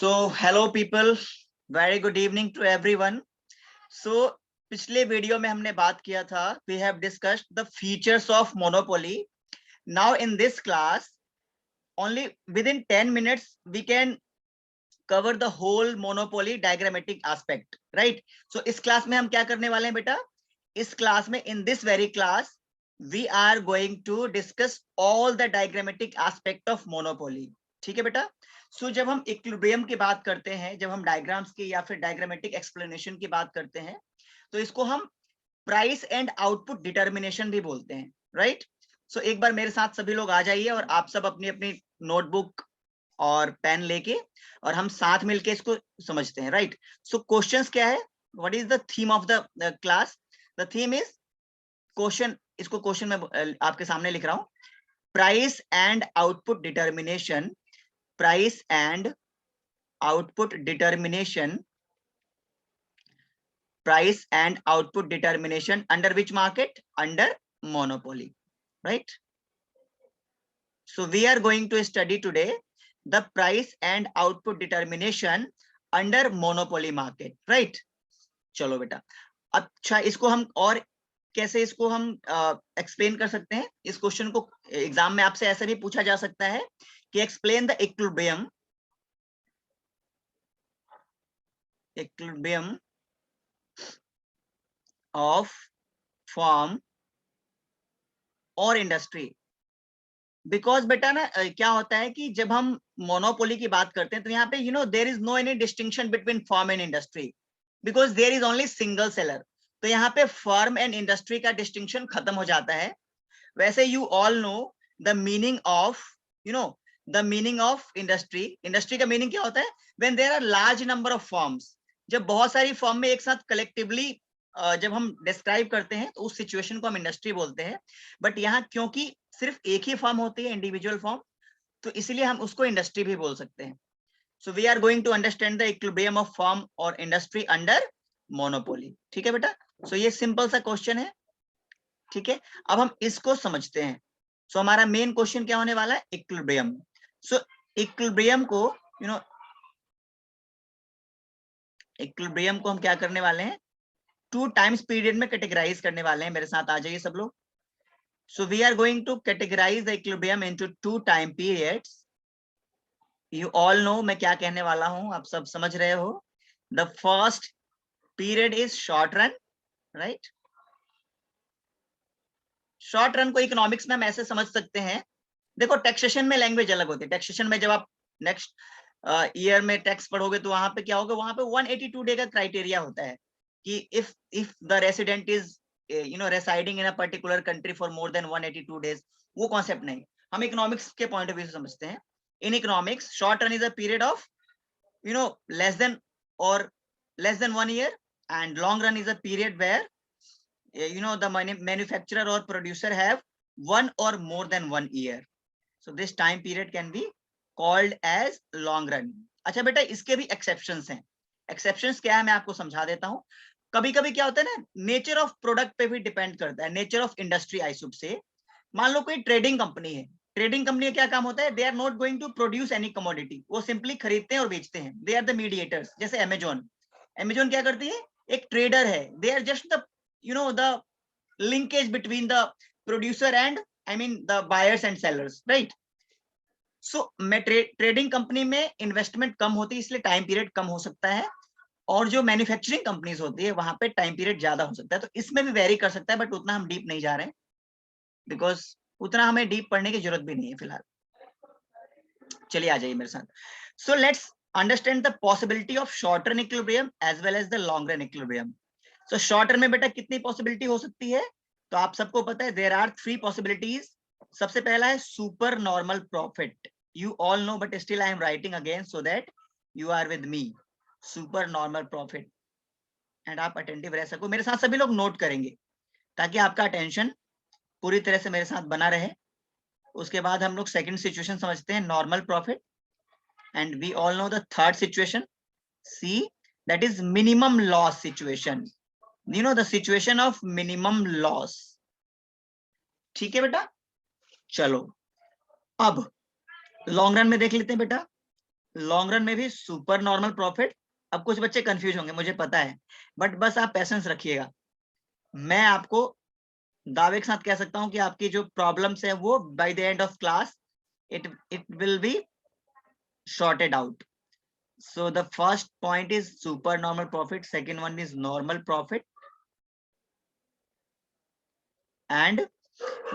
So hello people, very good evening to everyone. So पिछले video में हमने बात किया था, we have discussed the features of monopoly. Now in this class, only within 10 minutes we can cover the whole monopoly diagrammatic aspect, right? So इस class में हम क्या करने वाले हैं बेटा? इस क्लास में in this very class we are going to discuss all the diagrammatic aspect of monopoly. ठीक है बेटा? सो जब हम इक्विलिब्रियम की बात करते हैं, जब हम डायग्राम्स की या फिर डायग्रामेटिक एक्सप्लेनेशन की बात करते हैं, तो इसको हम प्राइस एंड आउटपुट डिटर्मिनेशन भी बोलते हैं, राइट? सो एक बार मेरे साथ सभी लोग आ जाइए और आप सब अपनी अपनी नोटबुक और पेन लेके और हम साथ मिलके इसको समझते हैं, राइट? सो क्वेश्चंस क्या है? What is the theme of the class? The theme is question. इसको क्वेश्चन में आपके सामने लिख रहा हूं. Price and output determination. Price and output determination. Price and output determination under which market? Under monopoly, right? So we are going to study today the price and output determination under monopoly market, right? चलो बेटा. अच्छा, इसको हम और कैसे इसको हम explain कर सकते हैं? इस क्वेश्चन को एग्जाम में आपसे ऐसे भी पूछा जा सकता है कि explain the equilibrium of firm और इंडस्ट्री. बिकॉज बेटा ना क्या होता है कि जब हम मोनोपोली की बात करते हैं तो यहाँ पे there is no any distinction between firm and industry because there is only single seller. तो यहाँ पे फर्म एंड इंडस्ट्री का डिस्टिंक्शन खत्म हो जाता है. वैसे you all know the meaning of the meaning of industry. Industry का मीनिंग क्या होता है? When there are large number of firms. जब बहुत सारी फर्म में एक साथ कलेक्टिवली जब हम डिस्क्राइब करते हैं तो उस सिचुएशन को हम इंडस्ट्री बोलते हैं. बट यहाँ क्योंकि सिर्फ एक ही फर्म होती है, इंडिविजुअल फर्म, तो इसलिए हम उसको इंडस्ट्री भी बोल सकते हैं. So we are going to understand the equilibrium of firm और इंडस्ट्री अंडर मोनोपोली. ठीक है बेटा? सो ये सिंपल सा क्वेश्चन है. ठीक है, अब हम इसको समझते हैं. सो हमारा मेन क्वेश्चन क्या होने वाला है? इक्विलिब्रियम. सो इक्विलिब्रियम को इक्विलिब्रियम को हम क्या करने वाले हैं? 2 टाइम्स पीरियड में कैटेगराइज करने वाले हैं. मेरे साथ आ जाइए सब लोग. So we are going to categorize the equilibrium into 2 time periods. You all know मैं क्या कहने वाला हूं, आप सब समझ रहे हो. The first period is short run, right? Short run को इकोनॉमिक्स में हम ऐसे समझ सकते हैं. देखो, टैक्सेशन में लैंग्वेज अलग होती है. टैक्सेशन में जब आप नेक्स्ट ईयर में टैक्स पढ़ोगे तो वहां पे क्या होगा? वहां पे 182 डे का क्राइटेरिया होता है कि if the resident is residing in a particular country for more than 182 days. वो कॉन्सेप्ट नहीं, हम इकोनॉमिक्स के पॉइंट ऑफ व्यू से समझते हैं. In economics short run is a period of less than 1 year, and long run is a period where the manufacturer or producer have 1 or more than 1 year. So this time period can be called as long run. अच्छा बेटा, इसके भी exceptions हैं. Exceptions क्या है मैं आपको समझा देता हूं. कभी कभी क्या होता है ना, नेचर ऑफ प्रोडक्ट पे भी डिपेंड करता है, nature of industry I should say. मान लो कोई ट्रेडिंग कंपनी है. ट्रेडिंग कंपनी का क्या काम होता है? They are not going to produce any commodity. वो सिंपली खरीदते हैं और बेचते हैं. They are the mediators. जैसे अमेजोन. अमेजोन क्या करती है? एक ट्रेडर है. They are just the linkage between the producer and the buyers and sellers, right? So trading company में इन्वेस्टमेंट कम होती है, इसलिए टाइम पीरियड कम हो सकता है. और जो मैन्युफैक्चरिंग कंपनीज होती है वहां पे टाइम पीरियड ज्यादा हो सकता है. तो इसमें भी वेरी कर सकता है, बट उतना हम डीप नहीं जा रहे हैं बिकॉज उतना हमें डीप पढ़ने की जरूरत भी नहीं है फिलहाल. चलिए आ जाइए मेरे साथ. So let's understand the possibility of short run equilibrium as well as the long run equilibrium. So short run में बेटा कितनी पॉसिबिलिटी हो सकती है? तो आप सबको पता है देयर आर 3 पॉसिबिलिटीज. सबसे पहला है super normal profit. You all know, but still I am writing again so that you are with me. Super normal profit, and आप अटेंटिव रह सको. मेरे साथ सभी लोग नोट करेंगे ताकि आपका अटेंशन पूरी तरह से मेरे साथ बना रहे. उसके बाद हम लोग सेकंड सिचुएशन समझते हैं, normal profit. And we all know the third situation, see, that is minimum loss situation. The situation of minimum loss. ठीक है बेटा? चलो अब लॉन्ग रन में देख लेते हैं बेटा. लॉन्ग रन में भी सुपर नॉर्मल प्रॉफिट। अब कुछ बच्चे कंफ्यूज होंगे, मुझे पता है, बट बस आप पेशेंस रखिएगा। मैं आपको दावे के साथ कह सकता हूं कि आपकी जो प्रॉब्लम्स है वो by the end of class it will be sorted out. So the first point is super normal profit, second one is normal profit, and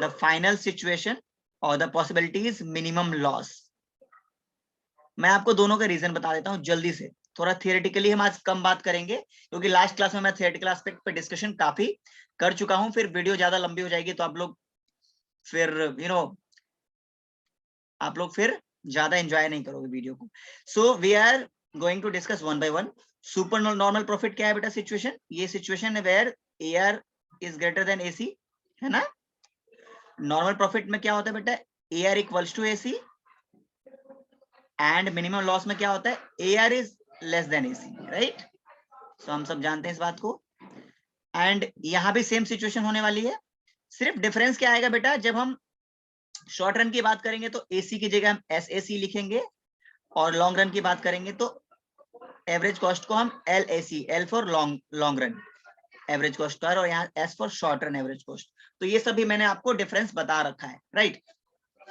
the final situation or the possibility is minimum loss. मैं आपको दोनों का reason बता देता हूं जल्दी से। थोड़ा थियोरेटिकली हम आज कम बात करेंगे क्योंकि लास्ट क्लास में मैं थियोरेटिकल एस्पेक्ट पे डिस्कशन काफी कर चुका हूं, फिर वीडियो ज्यादा लंबी हो जाएगी तो आप लोग फिर आप लोग फिर ज्यादा एंजॉय नहीं करोगे वीडियो को। So we are going to discuss one by one. Super normal profit क्या है बेटा? सिचुएशन, ये सिचुएशन है where AR is greater than AC, है ना। नॉर्मल प्रॉफिट में क्या होता है बेटा? AR equals to AC, and minimum loss में क्या होता है? AR is less than AC, right. So हम सब जानते हैं इस बात को। एंड यहां भी सेम सिचुएशन होने वाली है, सिर्फ डिफरेंस क्या आएगा बेटा? जब हम शॉर्ट रन की बात करेंगे तो एसी की जगह हम एस एसी लिखेंगे, और लॉन्ग रन की बात करेंगे तो एवरेज कॉस्ट को हम L AC, L for long run average cost कर, और यहाँ S for short run average cost. तो ये सभी मैंने आपको डिफरेंस बता रखा है, राइट।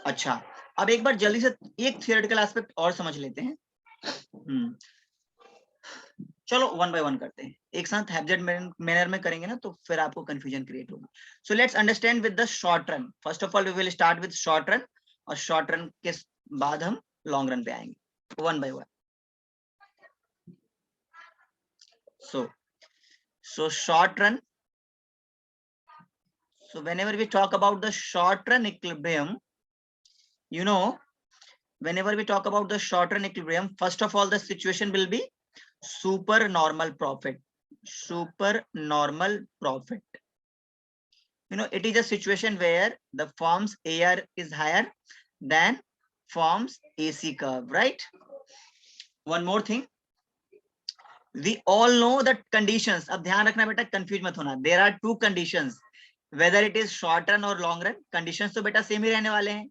अच्छा, अब एक बार जल्दी से एक थियोरेटिकल एस्पेक्ट और समझ लेते हैं। चलो वन बाय वन करते हैं, एक साथ हैब्जेट मैनर में करेंगे ना तो फिर आपको कंफ्यूजन क्रिएट होगी। So let's understand with the short run. First of all we will start with short run, और शॉर्ट रन के बाद हम लॉन्ग रन पे आएंगे one by one. So short run. So whenever we talk about the short run equilibrium, whenever we talk about the short run equilibrium, first of all the situation will be super normal profit. Super normal profit. It is a situation where the firm's AR is higher than firm's AC curve, right? One more thing. We all know that conditions. अब ध्यान रखना बेटा, confuse मत होना। There are two conditions. Whether it is short run or long run, conditions तो बेटा same ही रहने वाले हैं।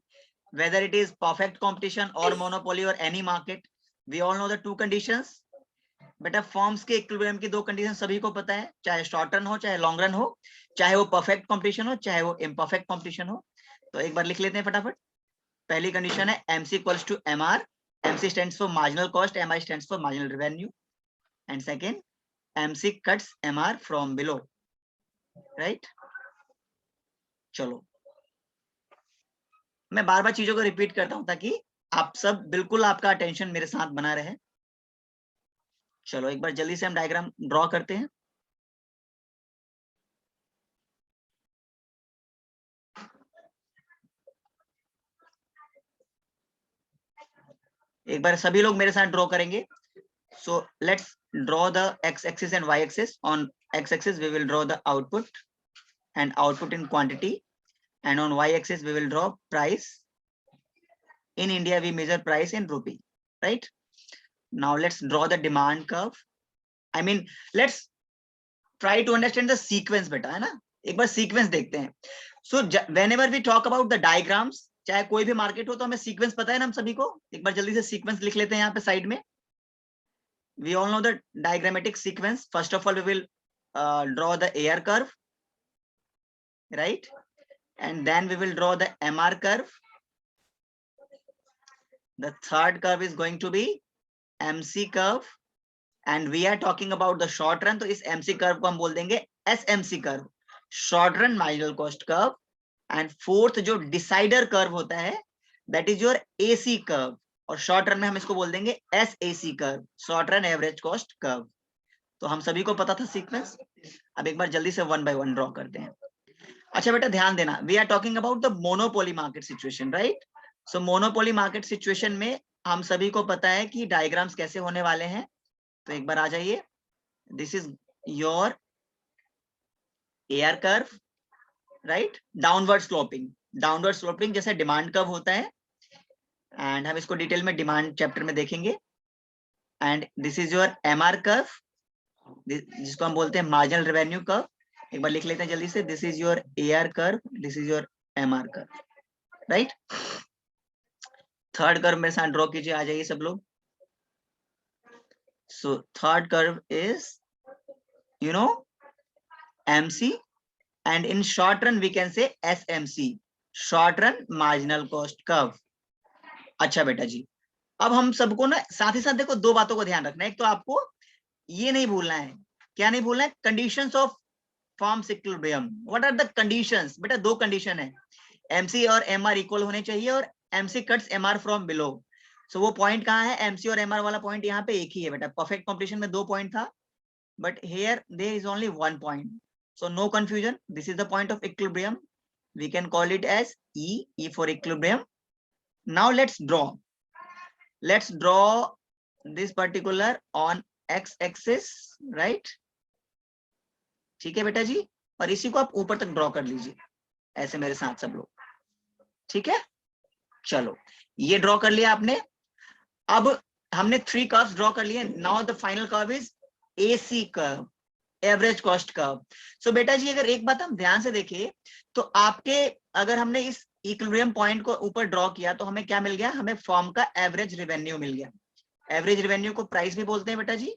Whether it is perfect competition or monopoly or any market, we all know the two conditions. बेटा forms के equilibrium की दो condition सभी को पता है, चाहे शॉर्ट रन हो चाहे लॉन्ग रन हो, चाहे वो परफेक्ट कंपटीशन हो चाहे वो इम्परफेक्ट कंपटीशन हो। तो एक बार लिख लेते हैं फटाफट। पहली कंडीशन है MC equals to MR, MC stands for marginal cost, MI stands for marginal revenue, and second MC cuts MR from below, right? चलो मैं बार बार चीजों को रिपीट करता हूं ताकि आप सब बिल्कुल आपका अटेंशन मेरे साथ बना रहे। चलो एक बार जल्दी से हम डायग्राम ड्रॉ करते हैं। एक बार सभी लोग मेरे साथ ड्रॉ करेंगे। So let's draw the X axis and Y axis. On X axis we will draw the output and output in quantity, and on y-axis we will draw price. In India we measure price in rupee, right? Now let's draw the demand curve. I mean, let's try to understand the sequence बेटा, है ना। एक बार sequence देखते हैं। So whenever we talk about the diagrams, चाहे कोई भी market हो तो हमें sequence पता है ना हम सभी को। एक बार जल्दी से sequence लिख लेते हैं यहाँ पे साइड में। We all know the diagrammatic sequence. First of all we will draw the AR curve, right? And then we will draw the MR curve. The third curve is going to be MC curve, and we are talking about the short run, तो इस MC curve को हम बोल देंगे SMC curve, short run marginal cost curve. And fourth जो decider curve होता है that is your AC curve, और short run में हम इसको बोल देंगे SAC curve, short run average cost curve. तो हम सभी को पता था सीक्वेंस। अब एक बार जल्दी से वन बाय वन ड्रॉ करते हैं। अच्छा बेटा ध्यान देना, we are talking about the monopoly market situation, right. So monopoly market situation में हम सभी को पता है कि डायग्राम्स कैसे होने वाले हैं। तो एक बार आ जाइए, this is your AR curve, right. Downward sloping जैसे डिमांड कर्व होता है, एंड हम इसको डिटेल में डिमांड चैप्टर में देखेंगे। And this is your MR curve, जिसको हम बोलते हैं मार्जिनल रेवेन्यू कर्व। एक बार लिख लेते हैं जल्दी से, this is your AR curve, this is your MR curve, right. Third curve मेरे साथ ड्रॉ कीजिए, आ जाइए सब लोग। So third curve is, you know, MC, and in short run we can say SMC, short run marginal cost curve. अच्छा बेटा जी, अब हम सबको ना साथ ही साथ देखो दो बातों को ध्यान रखना है। एक तो आपको ये नहीं भूलना है, क्या नहीं भूलना है, conditions of firms equilibrium. What are the conditions? बेटा दो कंडीशन है, एमसी और एमआर इक्वल होने चाहिए और MC cuts MR from below. So वो पॉइंट कहाँ है? एमसी और एमआर वाला पॉइंट यहाँ पे एक ही है बेटा। परफेक्ट कॉम्पिटिशन में दो पॉइंट था, but here there is only one point, so no confusion. This is the point of equilibrium. We can call it as E for equilibrium. Now let's draw this particular on x axis, right? ठीक है बेटा जी, और इसी को आप ऊपर तक draw कर लीजिए ऐसे मेरे साथ सब लोग, ठीक है? चलो ये ड्रॉ कर लिया आपने। अब हमने 3 कर्व्स ड्रॉ कर लिए। Now the final curve is AC curve, average cost curve. So बेटा जी अगर एक बात हम ध्यान से देखें तो आपके, अगर हमने इस इक्विलिब्रियम पॉइंट को ऊपर ड्रॉ किया तो हमें क्या मिल गया? हमें फॉर्म का एवरेज रेवेन्यू मिल गया। एवरेज रेवेन्यू को प्राइस भी बोलते हैं बेटा जी।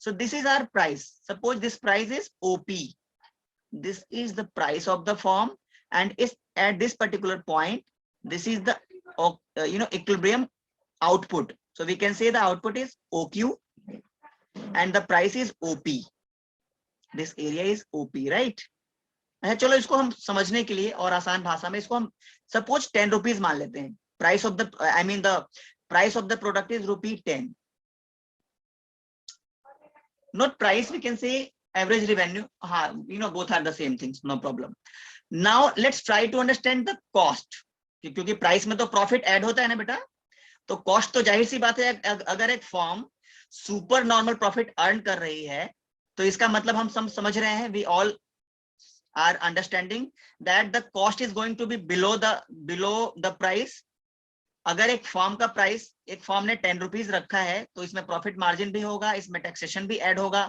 So this is our price. Suppose this price is OP, this is the price of the firm, and is at this particular point this is the equilibrium output. So we can say the output is OQ and the price is OP. This area is OP, right? अच्छा चलो इसको हम समझने के लिए और आसान भाषा में इसको हम सपोज 10 रुपीज मान लेते हैं। Price of the, I mean the price of the product is ₹10. Not price, we can say average revenue. हाँ, you know both are the same things, no problem. Now let's try to understand the cost, क्योंकि price में तो profit add होता है ना बेटा, तो cost तो जाहिर सी बात है, अगर एक form super normal profit earn कर रही है तो इसका मतलब हम समझ रहे हैं, we all are understanding that the cost is going to be below the price. अगर एक फॉर्म का प्राइस, एक फॉर्म ने 10 रुपीज रखा है तो इसमें प्रॉफिट मार्जिन भी होगा, इसमें टैक्सेशन भी ऐड होगा,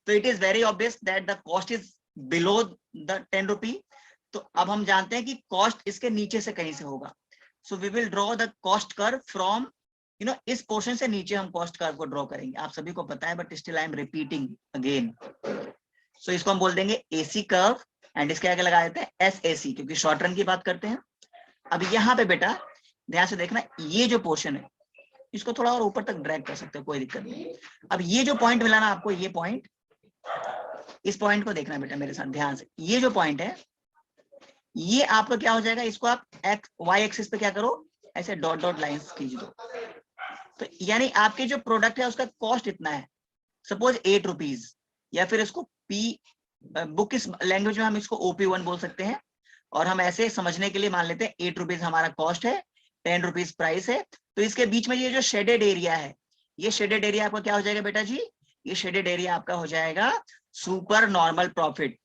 तो it is very obvious that the cost is below the 10 रुपी। तो अब हम जानते हैं कि कॉस्ट इसके नीचे से कहीं से होगा। So we will draw the cost curve from, you know, इस पोर्शन से नीचे हम कॉस्ट कर्व को ड्रॉ करेंगे। आप सभी को पता है but still I am repeating again. So इसको हम बोल देंगे AC कर्व एंड इसके आगे लगा देते हैं SAC, क्योंकि शॉर्ट रन की बात करते हैं। अब यहाँ पे बेटा ध्यान से देखना, ये जो पोर्शन है इसको थोड़ा और ऊपर तक ड्रैग कर सकते हो, कोई दिक्कत नहीं। अब ये जो पॉइंट मिला ना आपको, ये पॉइंट, इस पॉइंट को देखना बेटा मेरे साथ ध्यान से। ये जो पॉइंट है ये आपका क्या हो जाएगा, इसको आप Y एक्सिस पे क्या करो, ऐसे डॉट डॉट लाइंस खींच दो। तो यानी आपके जो प्रोडक्ट है उसका कॉस्ट इतना है, सपोज 8 रुपीज, या फिर इसको बुक इस लैंग्वेज में हम इसको OP1 बोल सकते हैं, और हम ऐसे समझने के लिए मान लेते हैं 8 रुपीज हमारा कॉस्ट है, 10 रुपीज प्राइस है। तो इसके बीच में ये जो शेडेड एरिया है, ये शेडेड एरिया आपका क्या हो जाएगा बेटा जी? ये शेडेड एरिया आपका हो जाएगा सुपर नॉर्मल प्रॉफिट।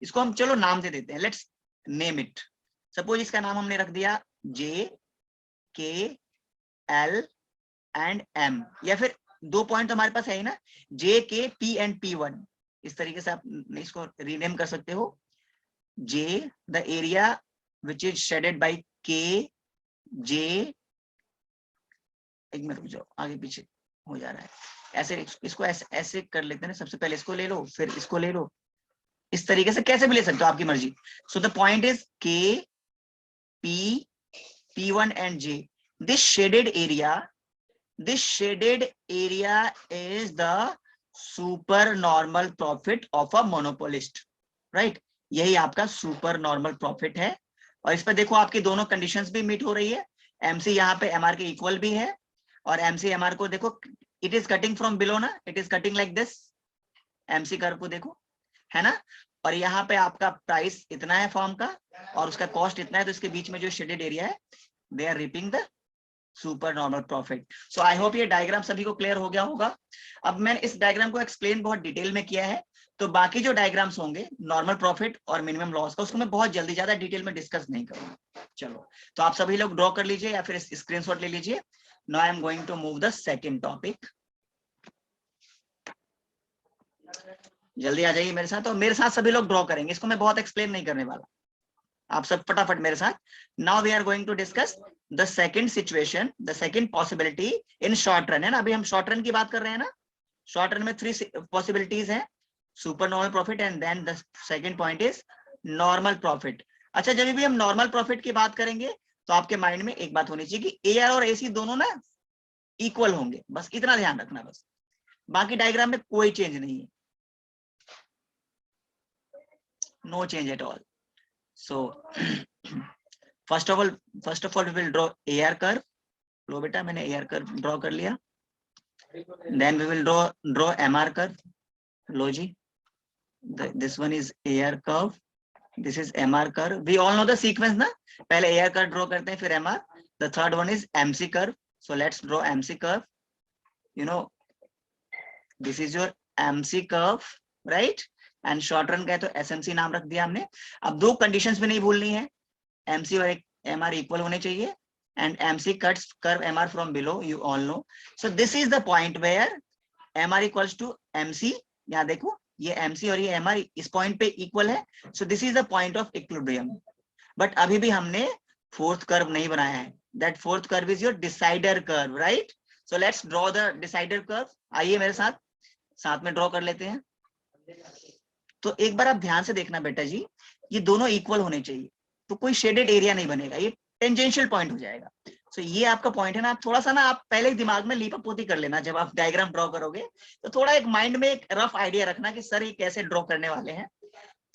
इसको हम चलो नाम दे देते हैं, लेट्स नेम इट। सपोज इसका नाम हमने रख दिया J, K, L and M, या फिर दो पॉइंट तो हमारे पास है ही ना, J, K, P and P1। इस तरीके से आप इसको रीनेम कर सकते हो। J, the area which is shaded by K, J, एक मिनट रुक जाओ, आगे पीछे हो जा रहा है, ऐसे इसको ऐसे कर लेते हैं। सबसे पहले इसको ले लो, फिर इसको ले लो, इस तरीके से कैसे भी ले सकते हो, आपकी मर्जी। So the point is K, P, P1 and J। This shaded area is the super normal profit of a monopolist, right? यही आपका सुपर नॉर्मल प्रॉफिट है। और इस पर देखो आपकी दोनों कंडीशंस भी मीट हो रही है। MC यहाँ पे MR के इक्वल भी है, और MC MR को देखो, it is cutting from below ना, it is cutting like this. MC curve को देखो, है ना, और यहाँ पे आपका प्राइस इतना है फॉर्म का और उसका कॉस्ट इतना है, तो इसके बीच में जो शेडेड एरिया है, they are reaping the super normal profit. So I hope ये डायग्राम सभी को क्लियर हो गया होगा। अब मैंने इस डायग्राम को एक्सप्लेन बहुत डिटेल में किया है, तो बाकी जो डायग्राम्स होंगे नॉर्मल प्रॉफिट और मिनिमम लॉस का, उसको मैं बहुत जल्दी ज्यादा डिटेल में डिस्कस नहीं करूंगा। चलो तो आप सभी लोग ड्रॉ कर लीजिए या फिर स्क्रीनशॉट ले लीजिए। Now I am going to move the second topic. जल्दी आ जाइए मेरे साथ, और मेरे साथ सभी लोग ड्रॉ करेंगे, इसको मैं बहुत एक्सप्लेन नहीं करने वाला, आप सब फटाफट मेरे साथ। Now we are going to discuss the second situation, the second possibility in short run, है ना, अभी हम शॉर्ट रन की बात कर रहे हैं ना। शॉर्ट रन में 3 पॉसिबिलिटीज हैं, super normal profit and then the second point is normal profit. अच्छा, जब भी हम नॉर्मल प्रॉफिट की बात करेंगे तो आपके माइंड में एक बात होनी चाहिए कि एआर और एसी दोनों ना इक्वल होंगे, बस इतना ध्यान रखना, बस बाकी डायग्राम में कोई चेंज नहीं है, no change at all. So first of all we will draw AR curve. लो बेटा, मैंने एआर कर्व ड्रॉ कर लिया। Then we will draw MR curve. लो जी, this one is AR curve, this is MR curve. We all know the sequence ना, पहले AR curve draw करते हैं फिर MR. The third one is MC curve. So let's draw MC curve. You know, this is your MC curve, right? And short run का है तो SMC नाम रख दिया हमने। अब 2 conditions में नहीं भूलनी है, MC और MR equal होने चाहिए, and MC cuts curve MR from below, you all know. So this is the point where MR equals to MC. यहाँ देखो, ये MC और ये MR इस पॉइंट पे इक्वल है, सो this is the point of equilibrium. But अभी भी हमने फोर्थ कर्व नहीं बनाया है, that fourth curve is your decider curve, right? So let's draw the decider curve. आइए मेरे साथ में ड्रॉ कर लेते हैं। तो एक बार आप ध्यान से देखना बेटा जी, ये दोनों इक्वल होने चाहिए, तो कोई शेडेड एरिया नहीं बनेगा, ये टेंजेंशियल पॉइंट हो जाएगा। सो ये आपका पॉइंट है ना, थोड़ा सा ना आप पहले ही दिमाग में लीप पोती कर लेना, जब आप डायग्राम ड्रॉ करोगे तो थोड़ा एक माइंड में एक रफ आइडिया रखना कि सर ये कैसे ड्रॉ करने वाले हैं।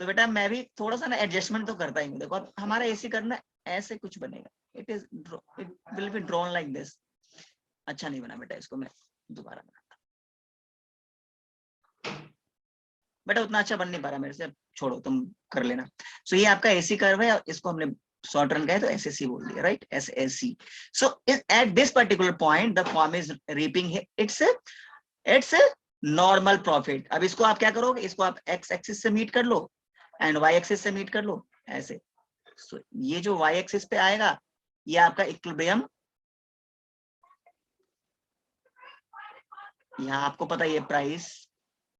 तो बेटा मैं भी थोड़ा सा ना एडजस्टमेंट तो करता ही हूँ। देखो हमारा ऐसे करना, ऐसे कुछ बनेगा, it will be drawn like this. अच्छा नहीं बना बेटा, इसको मैं दोबारा बनाता, बेटा उतना अच्छा बन नहीं पा रहा मेरे से, छोड़ो तुम कर लेना। सो ये आपका एसी कर्व है, इसको हमने शॉर्ट रन का है तो एसएससी बोल दिया, right? SSC. So eight this particular point the firm is reaping it's normal profit. अब इसको आप क्या करोगे, इसको आप एक्स एक्सिस से मीट कर लो एंड वाई एक्सिस से मीट कर लो, ऐसे। so, ये जो वाई एक्सिस पे आएगा ये आपका इक्विलिब्रियम, यहाँ आपको पता है ये प्राइस,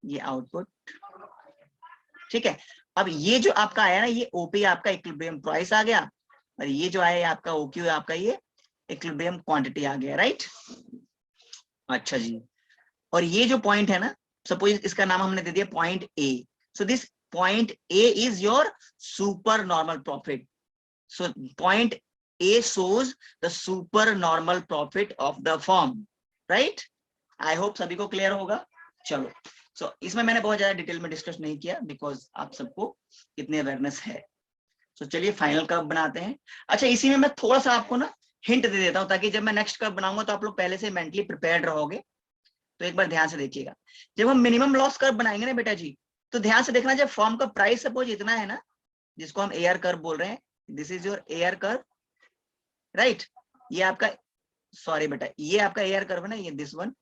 ये आउटपुट, ठीक है। अब ये जो आपका आया ना, ये ओपी आपका इक्विलिब्रियम प्राइस आ गया, और ये जो आया आपका ओक्यू आपका ये इक्विलिब्रियम क्वांटिटी आ गया, राइट? अच्छा जी, और ये जो पॉइंट है ना, सपोज इसका नाम हमने दे दिया point A. So this point A is your super normal profit. So point A shows the super normal profit of the firm, right? I hope सभी को क्लियर होगा। चलो, सो इसमें मैंने बहुत ज्यादा डिटेल में डिस्कस नहीं किया बिकॉज आप सबको इतनी अवेयरनेस है। सो चलिए फाइनल कर्व बनाते हैं। अच्छा, इसी में मैं थोड़ा सा आपको ना हिंट दे देता हूं, ताकि जब मैं नेक्स्ट कर्व बनाऊंगा तो आप लोग पहले से मेंटली प्रिपेयर्ड रहोगे। तो एक बार ध्यान से देखिएगा, जब हम मिनिमम लॉस कर्व बनाएंगे ना बेटा जी, तो ध्यान से देखना, जब फर्म का प्राइस सपोज इतना है ना, जिसको हम एआर कर्व बोल रहे हैं, this is your AR curve, right? ये आपका, सॉरी बेटा, ये आपका एआर कर्व है ना, ये दिस वन,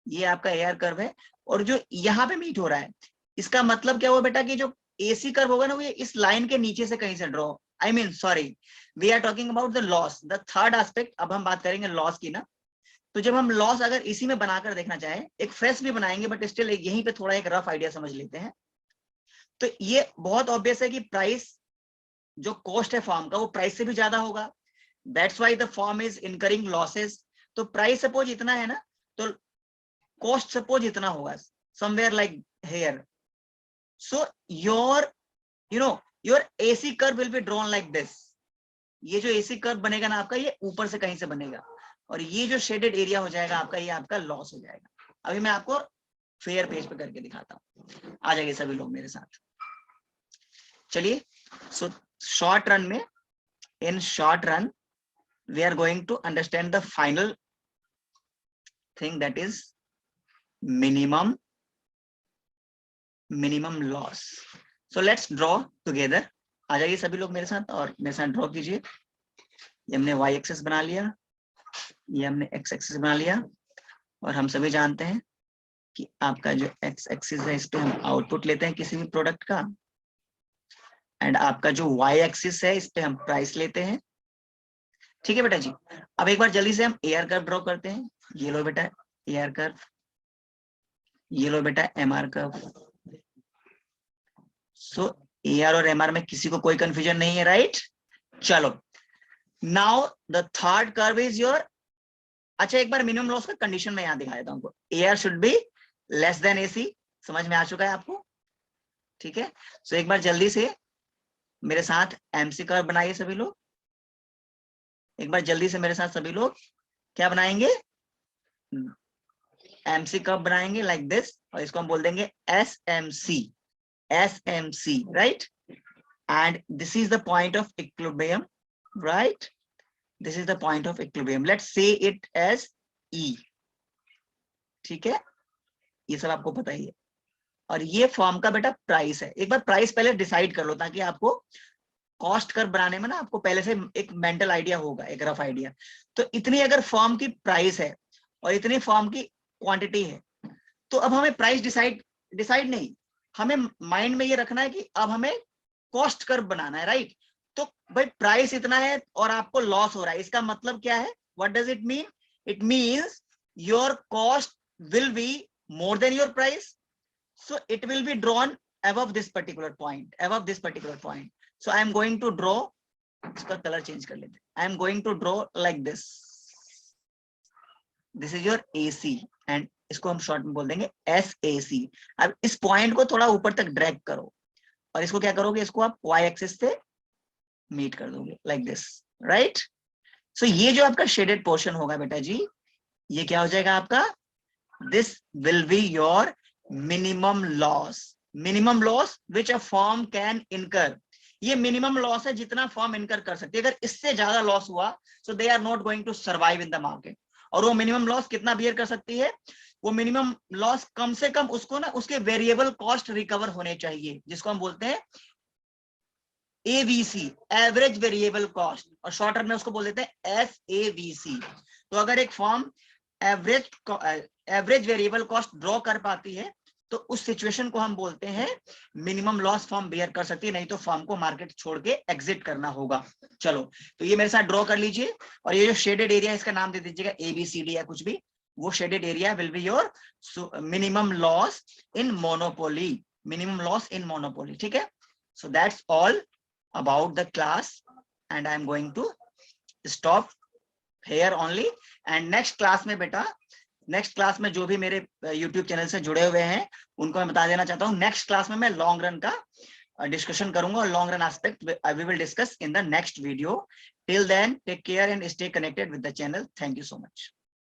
ये आपका एआर कर्व है, और जो यहाँ पे मीट हो रहा है, इसका मतलब क्या हुआ बेटा कि जो एसी कर्व होगा ना, वो इस लाइन के नीचे से कहीं से draw, I mean sorry, we are talking about the loss, the third aspect. अब हम बात करेंगे लॉस की ना, तो जब हम लॉस अगर इसी में बनाकर देखना चाहें, एक फ्रेश भी बनाएंगे बट स्टिल यहीं पे थोड़ा एक रफ आइडिया समझ लेते हैं। तो ये बहुत ऑब्वियस है कि प्राइस, जो कॉस्ट है फॉर्म का, वो प्राइस से भी ज्यादा होगा, that's why the firm is incurring losses. तो प्राइस सपोज इतना है ना, तो कॉस्ट सपोज इतना होगा, somewhere like here. So your your AC curve will be drawn like this. ये जो एसी कर्व बनेगा ना आपका, ये ऊपर से कहीं से बनेगा, और ये जो शेडेड एरिया हो जाएगा आपका, ये आपका लॉस हो जाएगा। अभी मैं आपको फेयर पेज पे करके दिखाता हूँ, आ जाइए सभी लोग मेरे साथ। चलिए, सो शॉर्ट रन में, in short run we are going to understand the final thing, that is minimum loss. So let's draw together. आ जाइए सभी लोग मेरे साथ, और मेरे साथ ड्रॉ कीजिए। ये हमने वाई एक्सिस बना लिया, ये हमने एक्स एक्सिस बना लिया, और हम सभी जानते हैं कि आपका जो एक्स एक्सिस है, इस पे हम आउटपुट लेते हैं किसी भी प्रोडक्ट का, एंड आपका जो वाई एक्सिस है, इस पे हम प्राइस लेते हैं। ठीक है बेटा जी। अब एक बार जल्दी से हम एआर कर्व ड्रॉ करते हैं। ये लो बेटा एआर कर्व, ये लो बेटा एमआर कर्व। सो एआर और एमआर में किसी को कोई कंफ्यूजन नहीं है, राइट? चलो, now the third curve is your, अच्छा एक बार मिनिमम लॉस का कंडीशन मैं यहाँ दिखा देता हूँ। AR should be less than AC, समझ में आ चुका है आपको? ठीक है, सो एक बार जल्दी से मेरे साथ MC कर्व बनाइए सभी लोग, एक बार जल्दी से मेरे साथ सभी लोग क्या बनाएंगे, MC कर्व बनाएंगे लाइक दिस, और इसको हम बोल देंगे SMC, SMC, right? And this is the point of equilibrium, right? This is the point of equilibrium, let's say it as E, ठीक है, ये सब आपको पता ही है। और ये फॉर्म का बेटा प्राइस है, एक बार प्राइस पहले डिसाइड कर लो ताकि आपको कॉस्ट कर्व बनाने में ना आपको पहले से एक मेंटल आइडिया होगा, एक रफ आइडिया। तो इतनी अगर फॉर्म की प्राइस है और इतनी फॉर्म की क्वांटिटी है, तो अब हमें प्राइस डिसाइड नहीं, हमें माइंड में ये रखना है कि अब हमें कॉस्ट कर्व बनाना है, राइट? तो भाई प्राइस इतना है और आपको लॉस हो रहा है, इसका मतलब क्या है? What does it mean? It means your cost will be more than your price, so it will be drawn above this particular point, above this particular point. So I am going to draw, इसका colour change कर लेते हैं, I am going to draw like this, this is your AC and इसको हम short में बोल देंगे SAC। अब इस पॉइंट को थोड़ा ऊपर तक ड्रैग करो और इसको क्या करोगे, इसको आप Y एक्सिस से मीट कर दोगे लाइक दिस, राइट? सो ये जो आपका शेडेड पोर्शन होगा बेटा जी, ये क्या हो जाएगा आपका, this will be your minimum loss, minimum loss which a form can इनकर। ये मिनिमम लॉस है जितना फॉर्म इनकर कर सकती है, अगर इससे ज्यादा लॉस हुआ so they are not going to survive in the market. और वो मिनिमम लॉस कितना बियर कर सकती है? वो मिनिमम लॉस कम से कम उसको ना उसके वेरिएबल कॉस्ट रिकवर होने चाहिए, जिसको हम बोलते हैं ABC, एवरेज वेरिएबल कॉस्ट, और शॉर्ट टर्म में उसको बोल देते हैं SAVC। तो अगर एक form average variable cost draw कर पाती है तो उस सिचुएशन को हम बोलते हैं मिनिमम लॉस फॉर्म बियर कर सकती है, नहीं तो फॉर्म को मार्केट छोड़ के एग्जिट करना होगा। चलो, तो ये मेरे साथ ड्रॉ कर लीजिए, और ये जो शेडेड एरिया इसका नाम दे दीजिएगा ABCD या कुछ भी, वो shaded area will be your minimum loss in monopoly, minimum loss in monopoly, ठीक है? So that's all about the class and I am going to stop here only, and next class में बेटा, next class में जो भी मेरे YouTube channel से जुड़े हुए हैं उनको मैं बता देना चाहता हूँ, नेक्स्ट क्लास में मैं लॉन्ग रन का डिस्कशन करूंगा और long run aspect we will discuss in the next video. Till then take care and stay connected with the channel. Thank you so much.